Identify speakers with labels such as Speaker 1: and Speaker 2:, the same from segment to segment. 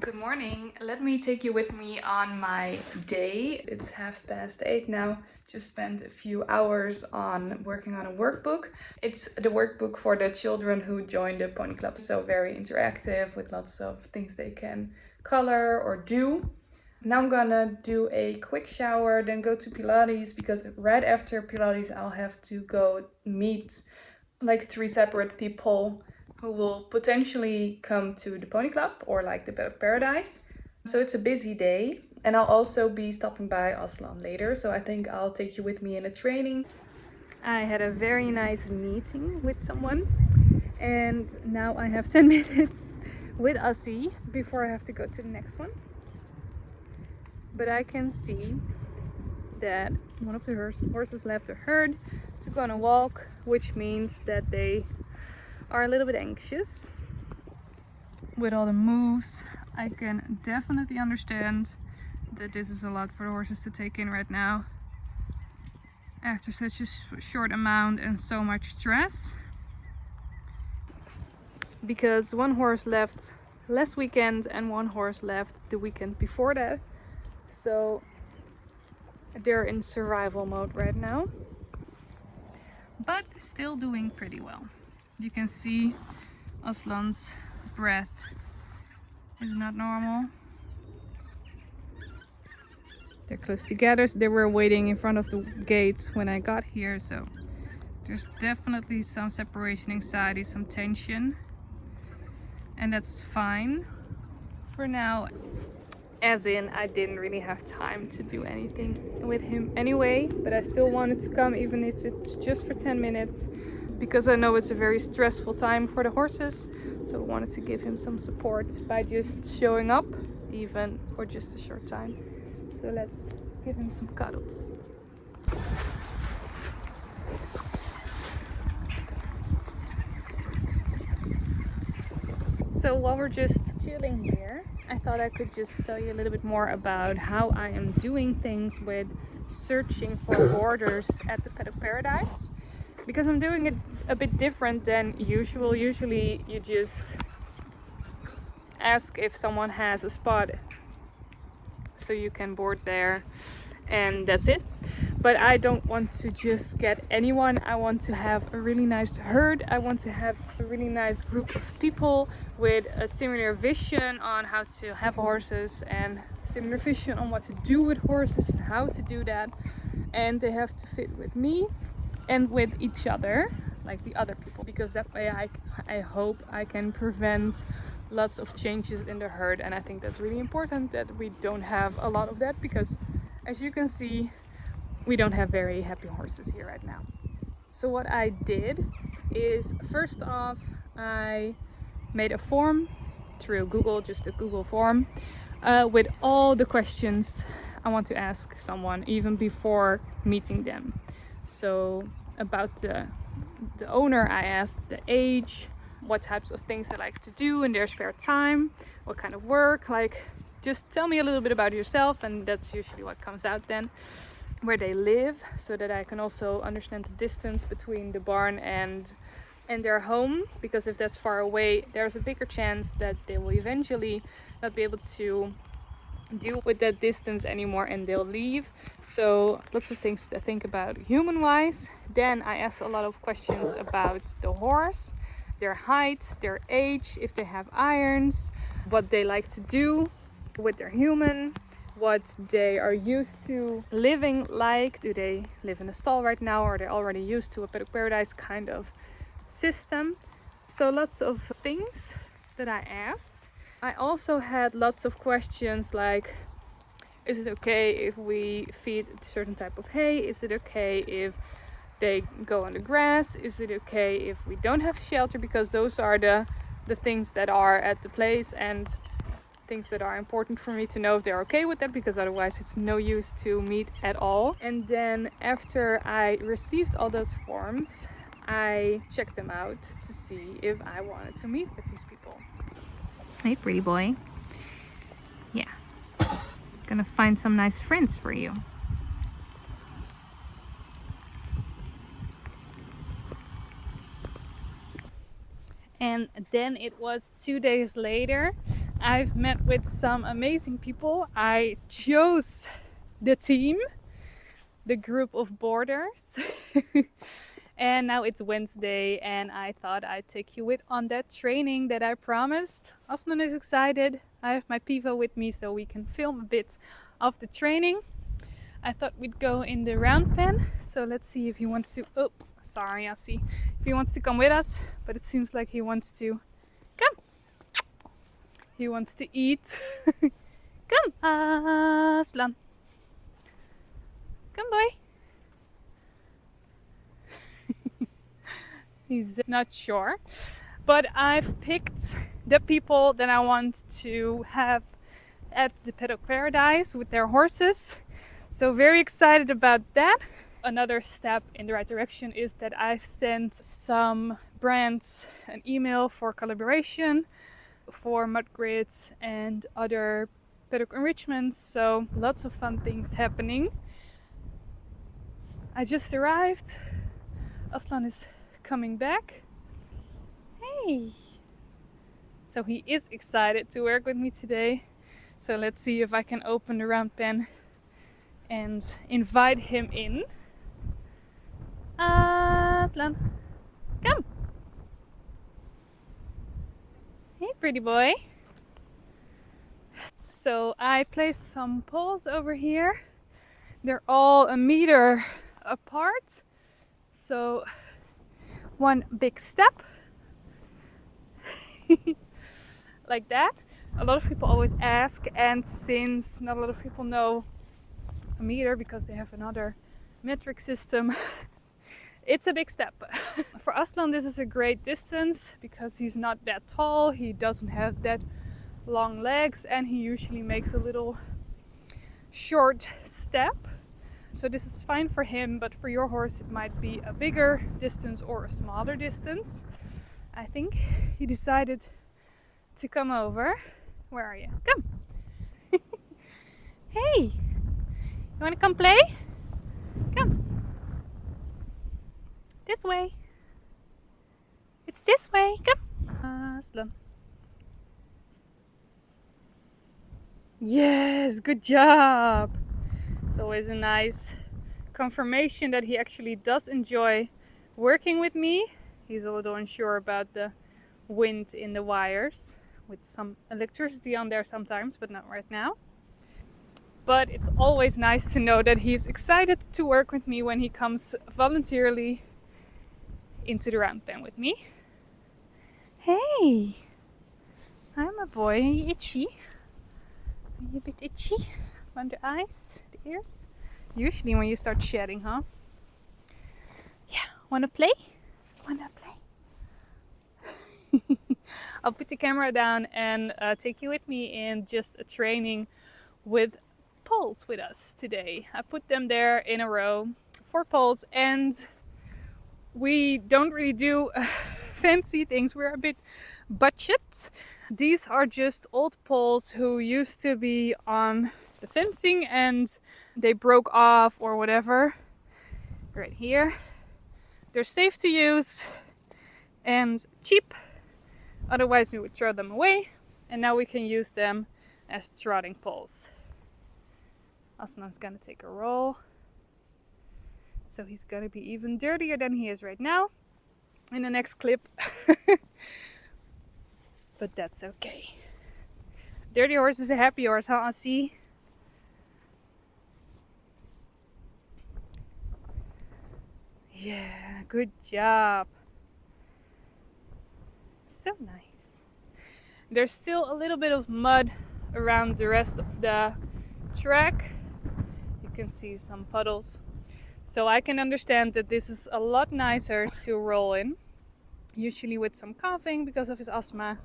Speaker 1: Good morning. Let me take you with me on my day. It's 8:30 now. Just spent a few hours on working on a workbook. It's the workbook for the children who joined the pony club. So very interactive with lots of things they can color or do. Now I'm gonna do a quick shower, then go to Pilates because right after Pilates I'll have to go meet like 3 separate people who will potentially come to the pony club or like the Paddock Paradise. So it's a busy day, and I'll also be stopping by Aslan later, so I think I'll take you with me in a training. I had a very nice meeting with someone, and now I have 10 minutes with Assi before I have to go to the next one. But I can see that one of the horses left the herd to go on a walk, which means that they are a little bit anxious. With all the moves, I can definitely understand that this is a lot for the horses to take in right now after such a short amount and so much stress. Because one horse left last weekend and one horse left the weekend before that, so they're in survival mode right now, but still doing pretty well. You can see Aslan's breath is not normal. They're close together. They were waiting in front of the gate when I got here, so there's definitely some separation anxiety, some tension, and that's fine for now. As in, I didn't really have time to do anything with him anyway, but I still wanted to come, even if it's just for 10 minutes, because I know it's a very stressful time for the horses. So I wanted to give him some support by just showing up, even for just a short time. So let's give him some cuddles. So while we're just chilling here, I thought I could just tell you a little bit more about how I am doing things with searching for boarders at the Paddock Paradise, because I'm doing it a bit different than usual. Usually you just ask if someone has a spot so you can board there, and that's it. But I don't want to just get anyone. I want to have a really nice herd. I want to have a really nice group of people with a similar vision on how to have horses and similar vision on what to do with horses and how to do that. And they have to fit with me and with each other, like the other people, because that way I hope I can prevent lots of changes in the herd. And I think that's really important that we don't have a lot of that, because as you can see, we don't have very happy horses here right now. So what I did is, first off, I made a form through Google, just a Google form, with all the questions I want to ask someone even before meeting them. So about the owner, I asked the age, what types of things they like to do in their spare time, what kind of work, like just tell me a little bit about yourself, and that's usually what comes out then. Where they live, so that I can also understand the distance between the barn and their home, because if that's far away, there's a bigger chance that they will eventually not be able to deal with that distance anymore and they'll leave. So lots of things to think about human wise. Then I asked a lot of questions about the horse, their height, their age, if they have irons, what they like to do with their human, what they are used to living like. Do they live in a stall right now, or are they already used to a Paddock Paradise kind of system? So lots of things that I asked. I also had lots of questions like, is it okay if we feed a certain type of hay? Is it okay if they go on the grass? Is it okay if we don't have shelter? Because those are the things that are at the place, and things that are important for me to know if they're okay with that, because otherwise it's no use to meet at all. And then after I received all those forms, I checked them out to see if I wanted to meet with these people. Hey, pretty boy. Yeah, gonna find some nice friends for you. And then it was 2 days later. I've met with some amazing people. I chose the team, the group of boarders. And now it's Wednesday and I thought I'd take you with on that training that I promised. Aslan is excited. I have my Pivo with me so we can film a bit of the training. I thought we'd go in the round pen, so let's see if he wants to. Oh, sorry, Assie. If he wants to come with us, but it seems like he wants to come. He wants to eat. Come, Aslan. Come, boy. He's not sure, but I've picked the people that I want to have at the Paddock Paradise with their horses. So very excited about that. Another step in the right direction is that I've sent some brands an email for collaboration for mud grids and other paddock enrichments. So lots of fun things happening. I just arrived. Aslan is coming back. Hey! So he is excited to work with me today. So let's see if I can open the round pen and invite him in. Aslan, come! Hey, pretty boy. So I placed some poles over here. They're all a meter apart. So one big step. Like that. A lot of people always ask, and since not a lot of people know a meter because they have another metric system, it's a big step. For Aslan this is a great distance because he's not that tall, he doesn't have that long legs, and he usually makes a little short step. So this is fine for him, but for your horse it might be a bigger distance or a smaller distance. I think he decided to come over. Where are you? Come! Hey! You want to come play? Come! This way! It's this way! Come! Aslan. Yes! Good job! It's always a nice confirmation that he actually does enjoy working with me. He's a little unsure about the wind in the wires, with some electricity on there sometimes, but not right now. But it's always nice to know that he's excited to work with me when he comes voluntarily into the round pen with me. Hey! I'm a boy. Are you itchy? Are you a bit itchy? Around the eyes, the ears? Usually when you start shedding, huh? Yeah. Wanna play? Wanna play? I'll put the camera down and take you with me in just a training with poles with us today. I put them there in a row, 4 poles, and we don't really do fancy things. We're a bit budget. These are just old poles who used to be on the fencing and they broke off or whatever. Right here. They're safe to use and cheap. Otherwise we would throw them away, and now we can use them as trotting poles. Aslan's gonna take a roll. So he's gonna be even dirtier than he is right now in the next clip. But that's okay. Dirty horse is a happy horse, huh, Assie? Yeah, good job. So nice. There's still a little bit of mud around the rest of the track. You can see some puddles. So I can understand that this is a lot nicer to roll in. Usually with some coughing because of his asthma.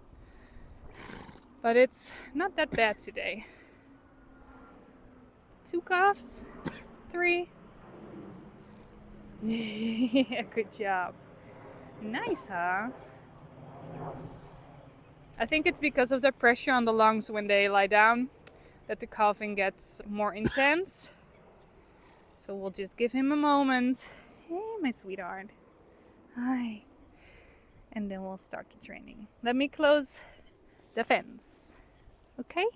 Speaker 1: But it's not that bad today. 2 coughs, 3. Yeah, good job. Nice, huh? I think it's because of the pressure on the lungs when they lie down that the coughing gets more intense. So we'll just give him a moment. Hey, my sweetheart. Hi. And then we'll start the training. Let me close the fence. Okay?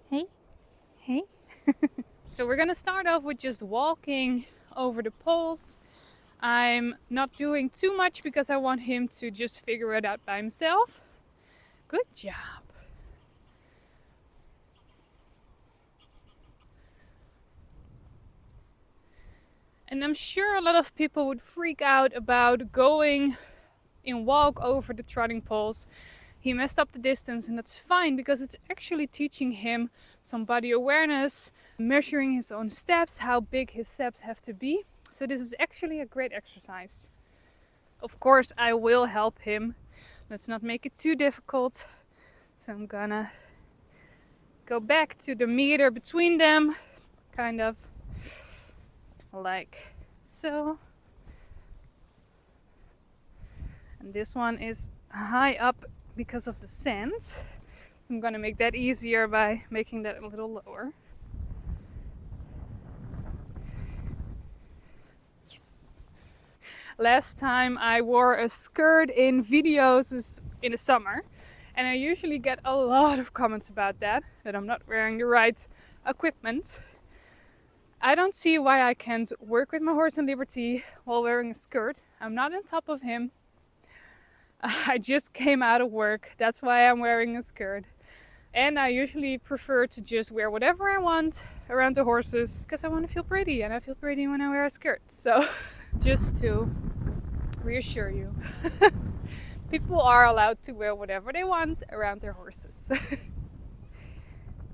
Speaker 1: Hey? Hey? So we're gonna start off with just walking over the poles. I'm not doing too much because I want him to just figure it out by himself. Good job. And I'm sure a lot of people would freak out about going in walk over the trotting poles. He messed up the distance, and that's fine because it's actually teaching him some body awareness, measuring his own steps, how big his steps have to be. So this is actually a great exercise. Of course, I will help him. Let's not make it too difficult. So I'm gonna go back to the meter between them, kind of like so. And this one is high up because of the sand. I'm gonna make that easier by making that a little lower. Yes. Last time I wore a skirt in videos in the summer, and I usually get a lot of comments about that I'm not wearing the right equipment. I don't see why I can't work with my horse in liberty while wearing a skirt. I'm not on top of him. I just came out of work, that's why I'm wearing a skirt. And I usually prefer to just wear whatever I want around the horses because I want to feel pretty, and I feel pretty when I wear a skirt. So just to reassure you, people are allowed to wear whatever they want around their horses.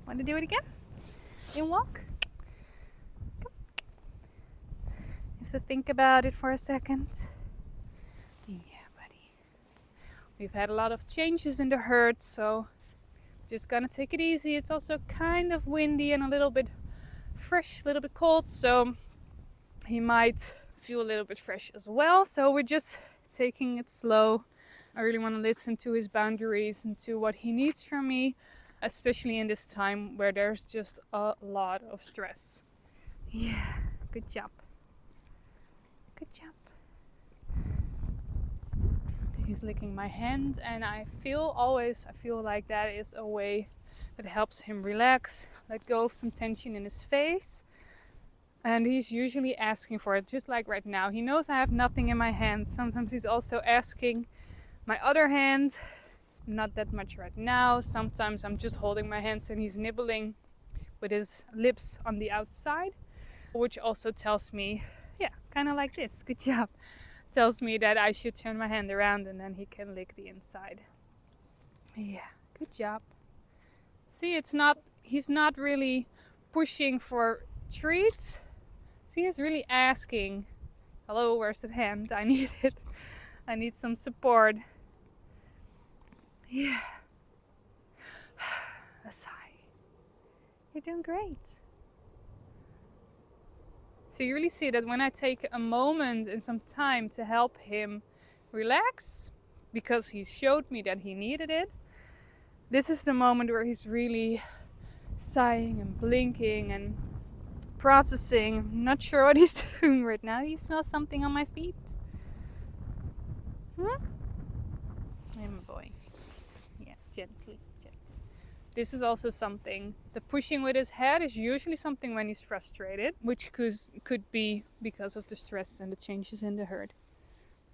Speaker 1: Want to do it again? In walk? Come. You have to think about it for a second. We've had a lot of changes in the herd, so just gonna take it easy. It's also kind of windy and a little bit fresh, a little bit cold, so he might feel a little bit fresh as well. So we're just taking it slow. I really want to listen to his boundaries and to what he needs from me, especially in this time where there's just a lot of stress. Yeah, good job. Good job. He's licking my hand, and I feel like that is a way that helps him relax, let go of some tension in his face. And he's usually asking for it, just like right now. He knows I have nothing in my hand. Sometimes he's also asking my other hand. Not that much right now. Sometimes I'm just holding my hands and he's nibbling with his lips on the outside, which also tells me, yeah, kind of like this. Good job. Tells me that I should turn my hand around and then he can lick the inside. Yeah, good job. See, he's not really pushing for treats. See, he's really asking, hello, where's that hand? I need it. I need some support. Yeah. A sigh. You're doing great. So you really see that when I take a moment and some time to help him relax, because he showed me that he needed it, this is the moment where he's really sighing and blinking and processing. I'm not sure what he's doing right now. He smells something on my feet. Hey, my boy. Yeah, gently. This is also something, the pushing with his head is usually something when he's frustrated, which could be because of the stress and the changes in the herd.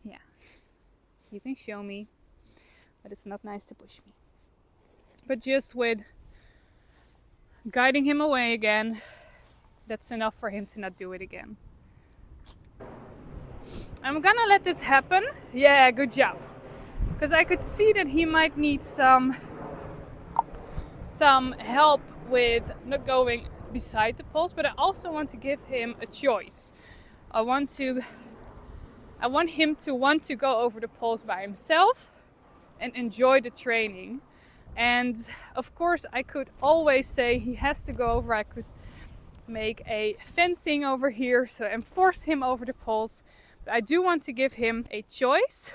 Speaker 1: Yeah, you can show me, but it's not nice to push me. But just with guiding him away again, that's enough for him to not do it again. I'm gonna let this happen. Yeah, good job. Because I could see that he might need some help with not going beside the poles, but I also want to give him a choice. I want him to want to go over the poles by himself and enjoy the training. And of course I could always say he has to go over. I could make a fencing over here and force him over the poles. But I do want to give him a choice.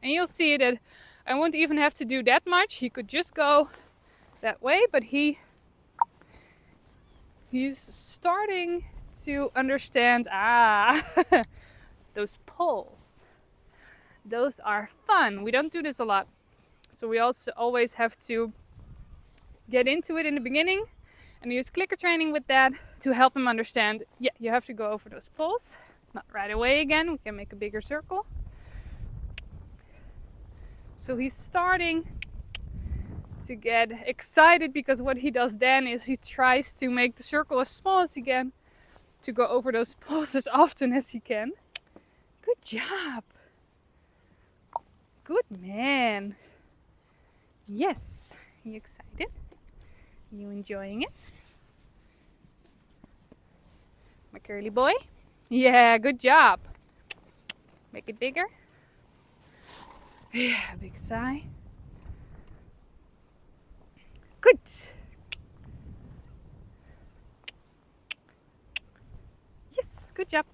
Speaker 1: And you'll see that I won't even have to do that much. He could just go that way, but he's starting to understand, those poles, those are fun. We don't do this a lot, So we also always have to get into it in the beginning and use clicker training with that to help him understand, yeah, you have to go over those poles. Not right away again, we can make a bigger circle. So he's starting to get excited, because what he does then is he tries to make the circle as small as he can to go over those poles as often as he can. Good job. Good man. Yes. Are you excited? Are you enjoying it? My curly boy? Yeah, good job. Make it bigger. Yeah, big sigh. Good. Yes, good job.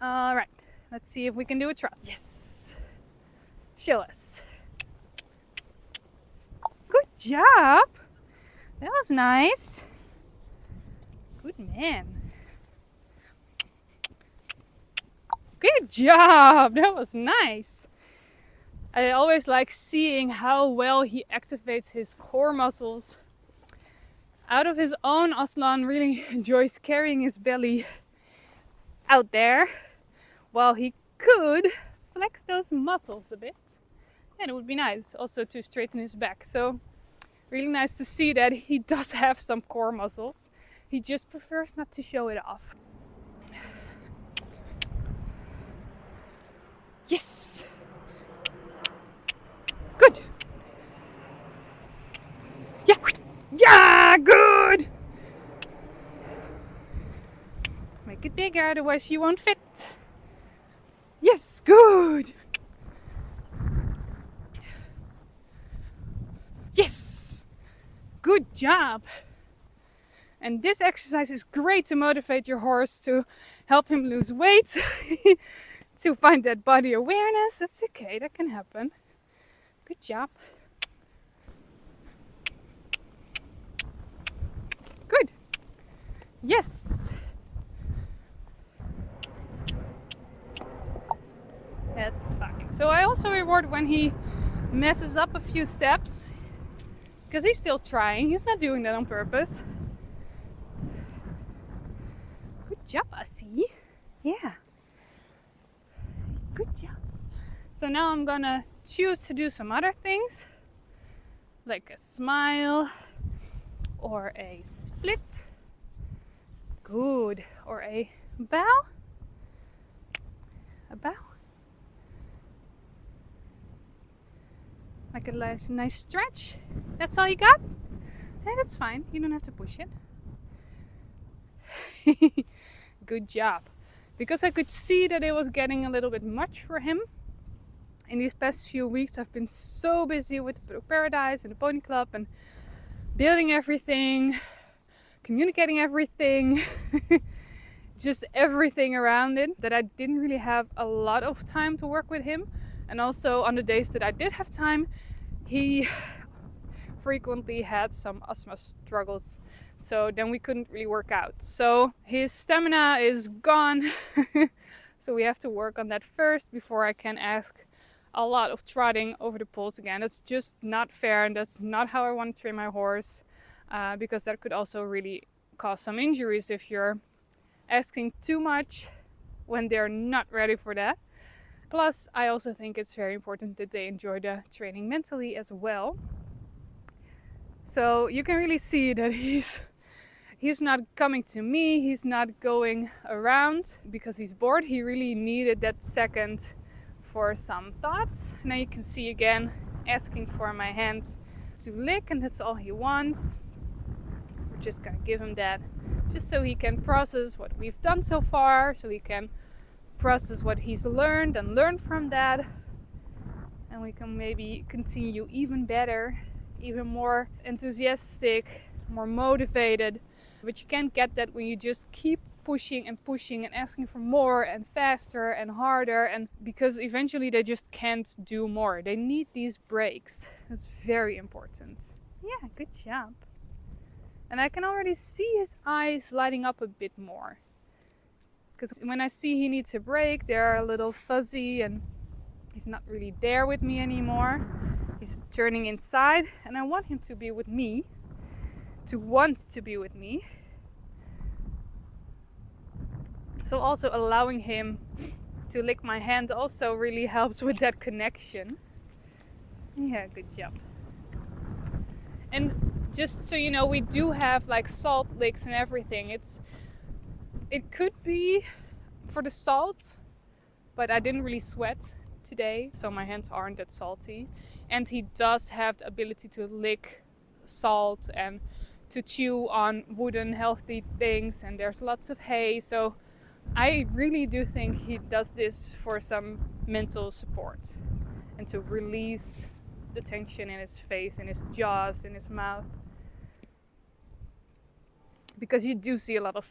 Speaker 1: All right, let's see if we can do a trot. Yes. Show us. Good job. That was nice. Good man. Good job. That was nice. I always like seeing how well he activates his core muscles. Out of his own, Aslan really enjoys carrying his belly out there, while he could flex those muscles a bit. And it would be nice also to straighten his back. So really nice to see that he does have some core muscles. He just prefers not to show it off. Yes! Good! Yeah! Yeah! Good! Make it bigger, otherwise you won't fit. Yes! Good! Yes! Good job! And this exercise is great to motivate your horse, to help him lose weight, to find that body awareness. That's okay, that can happen. Good job. Good. Yes. That's fine. So I also reward when he messes up a few steps, because he's still trying. He's not doing that on purpose. Good job, Assie. Yeah. Good job. So now I'm gonna choose to do some other things, like a smile or a split. Good. Or a bow. A bow. Like a nice stretch. That's all you got? Yeah, that's fine. You don't have to push it. Good job. Because I could see that it was getting a little bit much for him. In these past few weeks I've been so busy with Paddock Paradise and the ponyclub and building everything, communicating everything, just everything around it, that I didn't really have a lot of time to work with him. And also on the days that I did have time, he frequently had some asthma struggles, so then we couldn't really work out. So his stamina is gone. So we have to work on that first before I can ask a lot of trotting over the poles again. That's just not fair, and that's not how I want to train my horse, because that could also really cause some injuries if you're asking too much when they're not ready for that. Plus, I also think it's very important that they enjoy the training mentally as well. So you can really see that he's not coming to me, he's not going around because he's bored. He really needed that second for some thoughts. Now you can see again asking for my hand to lick, and that's all he wants. We're just gonna give him that just so he can process what we've done so far, so he can process what he's learned and learn from that, and we can maybe continue even better, even more enthusiastic, more motivated. But you can't get that when you just keep pushing and pushing and asking for more and faster and harder, and because eventually they just can't do more. They need these breaks. It's very important. Yeah, good job. And I can already see his eyes lighting up a bit more, because when I see he needs a break, they're a little fuzzy and he's not really there with me anymore. He's turning inside, and I want him to be with me, to want to be with me. So also allowing him to lick my hand also really helps with that connection. Yeah, good job. And just so you know, we do have like salt licks and everything. It could be for the salt, but I didn't really sweat today, so my hands aren't that salty. And he does have the ability to lick salt and to chew on wooden healthy things, and there's lots of hay, so I really do think he does this for some mental support and to release the tension in his face, in his jaws, in his mouth. Because you do see a lot of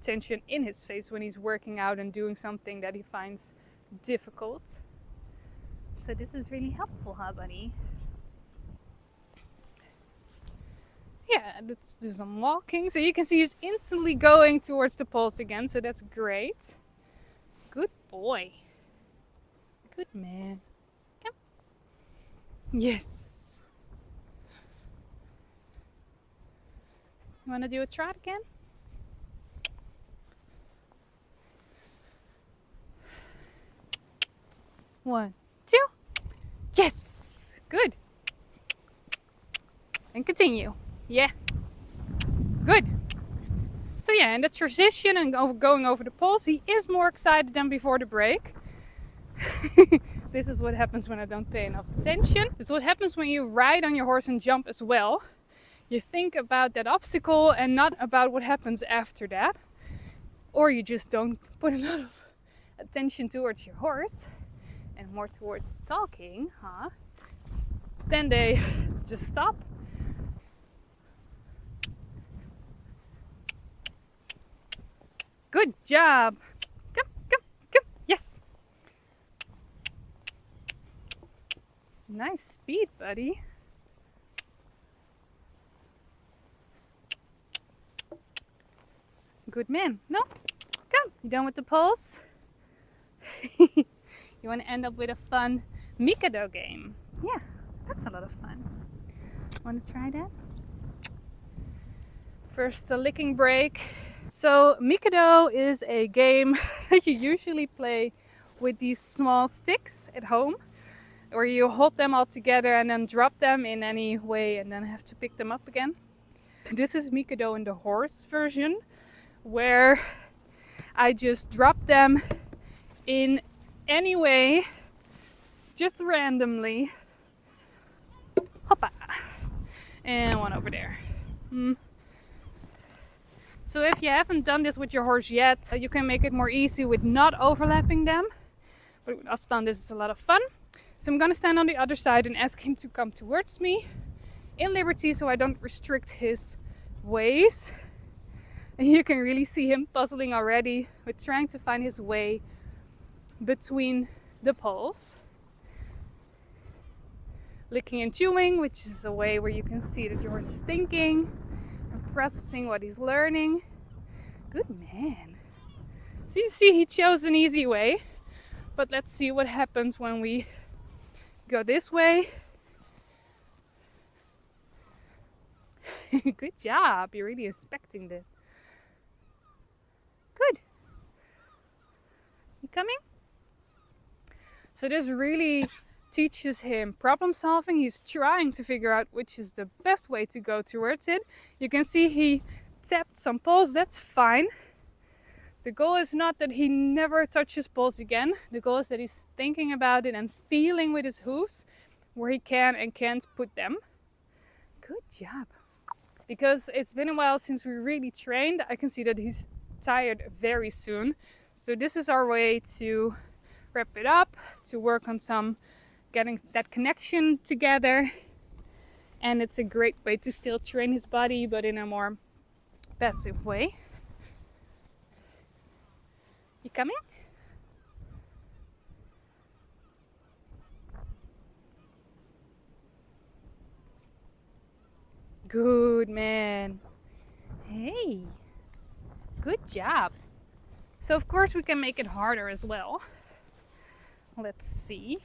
Speaker 1: tension in his face when he's working out and doing something that he finds difficult. So this is really helpful, huh, buddy? Yeah, let's do some walking. So you can see he's instantly going towards the poles again, so that's great. Good boy. Good man. Come. Yes. You want to do a trot again? One, two. Yes. Good. And continue. Yeah. Good. So yeah, in the transition and going over the poles, he is more excited than before the break. This is what happens when I don't pay enough attention. This is what happens when you ride on your horse and jump as well. You think about that obstacle and not about what happens after that. Or you just don't put a lot of attention towards your horse and more towards talking, huh? Then they just stop. Good job. Come, come, come. Yes. Nice speed, buddy. Good man. No? Come. You done with the poles? You want to end up with a fun mikado game? Yeah, that's a lot of fun. Want to try that? First, the licking break. So mikado is a game that you usually play with these small sticks at home, where you hold them all together and then drop them in any way and then have to pick them up again. This is mikado in the horse version, where I just drop them in any way, just randomly. Hoppa! And one over there. So if you haven't done this with your horse yet, you can make it more easy with not overlapping them. But with Aslan, this is a lot of fun. So I'm gonna stand on the other side and ask him to come towards me in liberty so I don't restrict his ways. And you can really see him puzzling already with trying to find his way between the poles. Licking and chewing, which is a way where you can see that your horse is thinking and processing what he's learning. Good man. So you see he chose an easy way, but let's see what happens when we go this way. Good job. You're really inspecting this. Good. You coming? So this really teaches him problem solving. He's trying to figure out which is the best way to go towards it. You can see he tapped some poles. That's fine. The goal is not that he never touches poles again. The goal is that he's thinking about it and feeling with his hooves where he can and can't put them. Good job. Because it's been a while since we really trained, I can see that he's tired very soon. So this is our way to wrap it up, to work on some getting that connection together. And it's a great way to still train his body, but in a more passive way. You coming? Good man. Hey, good job. So of course we can make it harder as well. Let's see.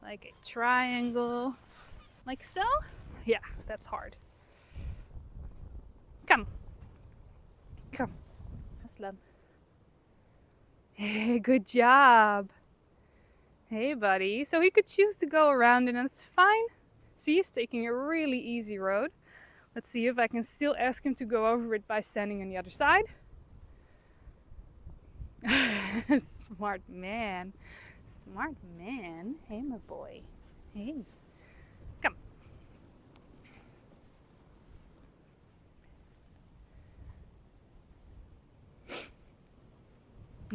Speaker 1: Like a triangle. Like so? Yeah, that's hard. Come. Come. Aslan. Hey, good job. Hey, buddy. So he could choose to go around and that's fine. See, he's taking a really easy road. Let's see if I can still ask him to go over it by standing on the other side. Smart man. Smart man. Hey, my boy. Hey. Come.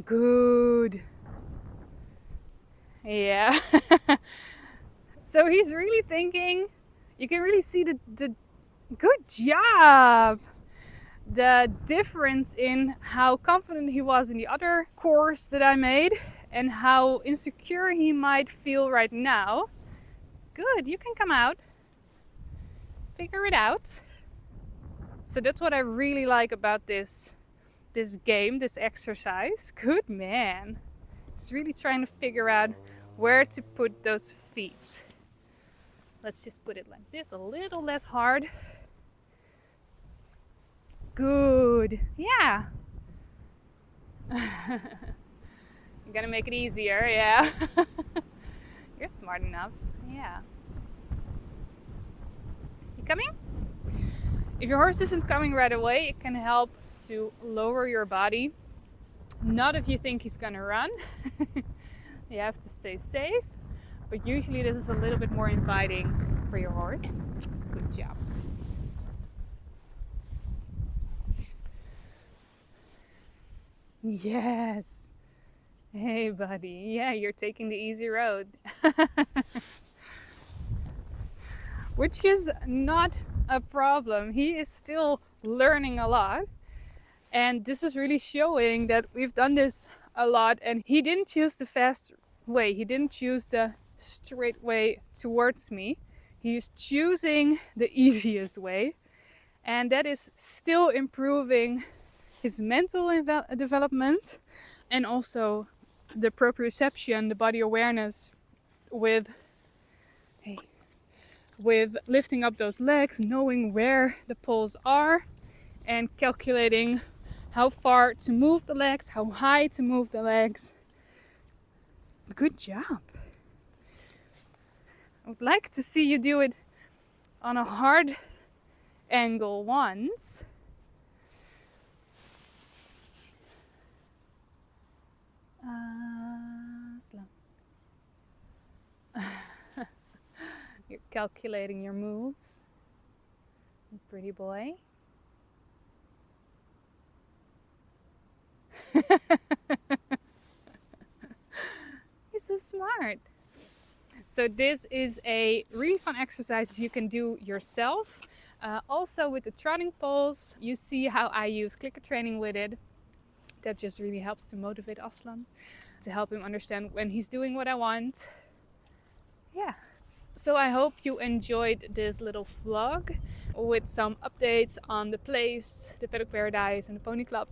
Speaker 1: Good. Yeah. So he's really thinking. You can really see the good job. The difference in how confident he was in the other course that I made and how insecure he might feel right now. Good, you can come out. Figure it out. So that's what I really like about this game, this exercise. Good man. He's really trying to figure out where to put those feet. Let's just put it like this, a little less hard. Good. Yeah. You're gonna make it easier, yeah. You're smart enough. Yeah. You coming? If your horse isn't coming right away, it can help to lower your body. Not if you think he's gonna run. You have to stay safe. But usually this is a little bit more inviting for your horse. Good job. Yes. Hey, buddy. Yeah, you're taking the easy road. Which is not a problem. He is still learning a lot. And this is really showing that we've done this a lot. And he didn't choose the fast way. He didn't choose the straight way towards me. He's choosing the easiest way. And that is still improving his mental development and also the proprioception, the body awareness with lifting up those legs, knowing where the poles are and calculating how far to move the legs, how high to move the legs. Good job. I would like to see you do it on a hard angle once. Slow. You're calculating your moves. Pretty boy. He's so smart. So this is a really fun exercise you can do yourself. Also with the Trottingpoles, you see how I use clicker training with it. That just really helps to motivate Aslan, to help him understand when he's doing what I want. Yeah. So I hope you enjoyed this little vlog with some updates on the place, the Paddock Paradise and the ponyclub,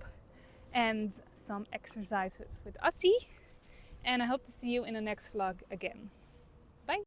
Speaker 1: and some exercises with Assie. And I hope to see you in the next vlog again.